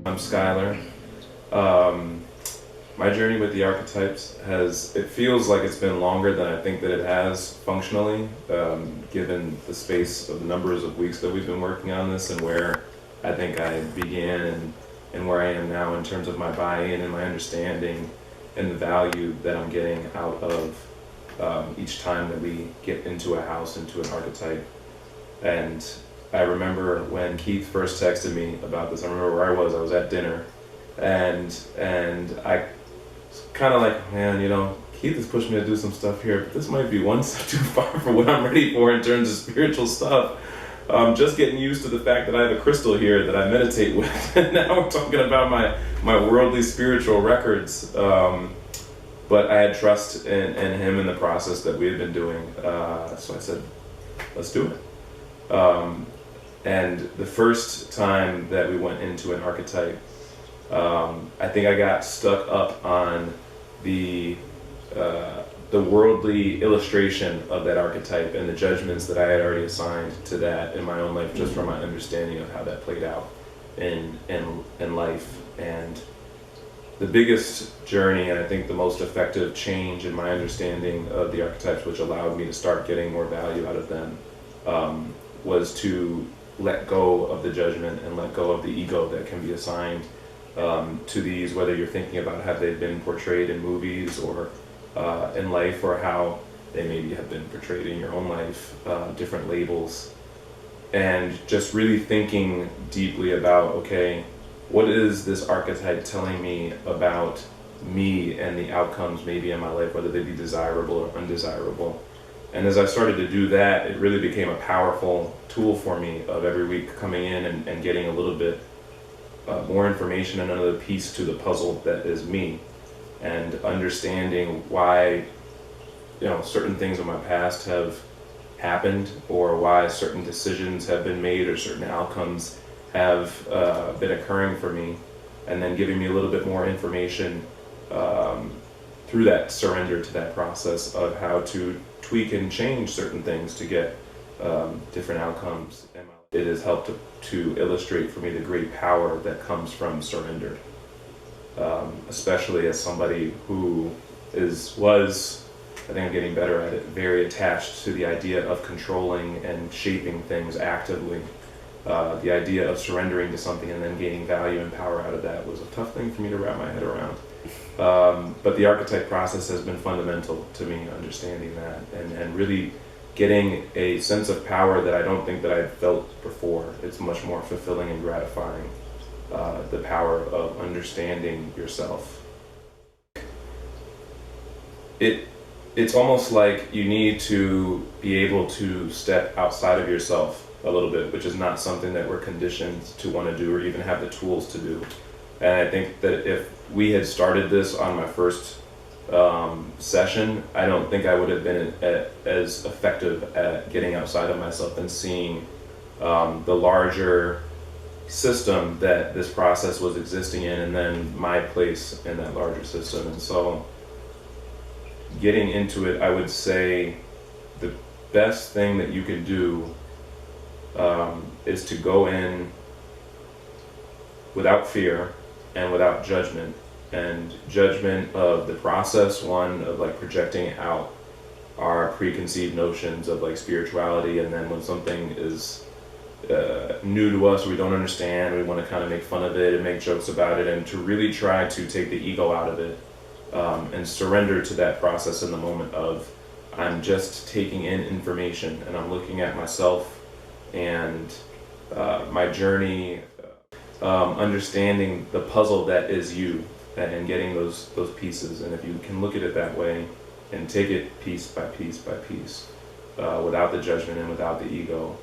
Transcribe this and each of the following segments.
I'm Skyler. Um, my journey with the archetypes it feels like it's been longer than I think that it has functionally, given the space of the numbers of weeks that we've been working on this and where I think I began and where I am now in terms of my buy-in and my understanding and the value that I'm getting out of each time that we get into a house, into an archetype. And I remember when Keith first texted me about this. I remember where I was at dinner, and I was kind of like, man, Keith is pushing me to do some stuff here, but this might be one step too far for what I'm ready for in terms of spiritual stuff. Just getting used to the fact that I have a crystal here that I meditate with, and now we're talking about my worldly spiritual records. But I had trust in him in the process that we had been doing, so I said, let's do it. And the first time that we went into an archetype, I think I got stuck up on the worldly illustration of that archetype and the judgments that I had already assigned to that in my own life, just from my understanding of how that played out in life. And the biggest journey, and I think the most effective change in my understanding of the archetypes, which allowed me to start getting more value out of them, was to let go of the judgment and let go of the ego that can be assigned to these, whether you're thinking about how they've been portrayed in movies or in life, or how they maybe have been portrayed in your own life, different labels. And just really thinking deeply about, okay, what is this archetype telling me about me and the outcomes maybe in my life, whether they be desirable or undesirable. And as I started to do that, it really became a powerful tool for me of every week coming in and getting a little bit more information and another piece to the puzzle that is me, and understanding why certain things in my past have happened, or why certain decisions have been made, or certain outcomes have been occurring for me, and then giving me a little bit more information through that surrender to that process of how to tweak and change certain things to get different outcomes. It has helped to illustrate for me the great power that comes from surrender, especially as somebody who was, I think I'm getting better at it, very attached to the idea of controlling and shaping things actively. The idea of surrendering to something and then gaining value and power out of that was a tough thing for me to wrap my head around. But the archetype process has been fundamental to me understanding that and really getting a sense of power that I don't think that I'd felt before. It's much more fulfilling and gratifying, the power of understanding yourself. It's almost like you need to be able to step outside of yourself a little bit, which is not something that we're conditioned to want to do or even have the tools to do. And I think that if we had started this on my first session, I don't think I would have been as effective at getting outside of myself and seeing the larger system that this process was existing in, and then my place in that larger system. And so getting into it, I would say the best thing that you can do is to go in without fear and without judgment, and judgment of the process, one of like projecting out our preconceived notions of like spirituality, and then when something is new to us or we don't understand, we want to kind of make fun of it and make jokes about it, and to really try to take the ego out of it and surrender to that process in the moment of, I'm just taking in information and I'm looking at myself and my journey, understanding the puzzle that is you, and getting those pieces. And if you can look at it that way and take it piece by piece by piece, without the judgment and without the ego,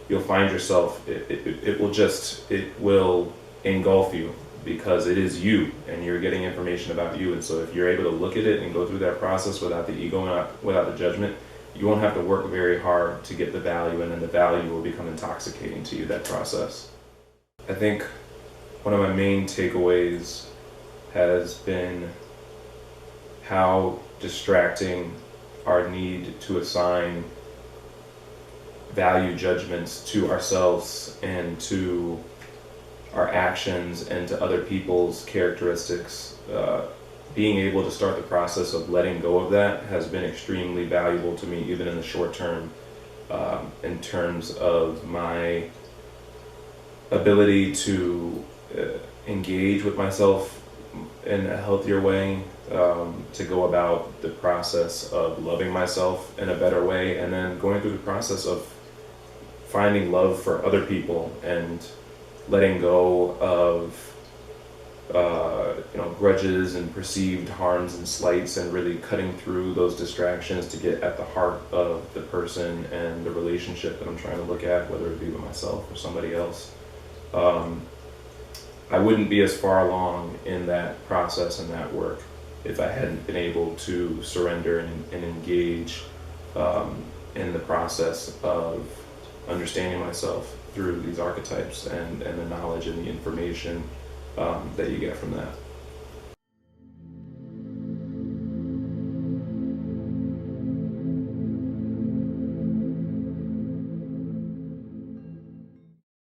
you'll find yourself, it will engulf you, because it is you and you're getting information about you. And so if you're able to look at it and go through that process without the ego and without the judgment, you won't have to work very hard to get the value, and then the value will become intoxicating to you, that process. I think one of my main takeaways has been how distracting our need to assign value judgments to ourselves and to our actions and to other people's characteristics. Being able to start the process of letting go of that has been extremely valuable to me, even in the short term, in terms of my ability to engage with myself in a healthier way, to go about the process of loving myself in a better way, and then going through the process of finding love for other people and letting go of grudges and perceived harms and slights, and really cutting through those distractions to get at the heart of the person and the relationship that I'm trying to look at, whether it be with myself or somebody else. I wouldn't be as far along in that process and that work if I hadn't been able to surrender and engage in the process of understanding myself through these archetypes and the knowledge and the information that you get from that.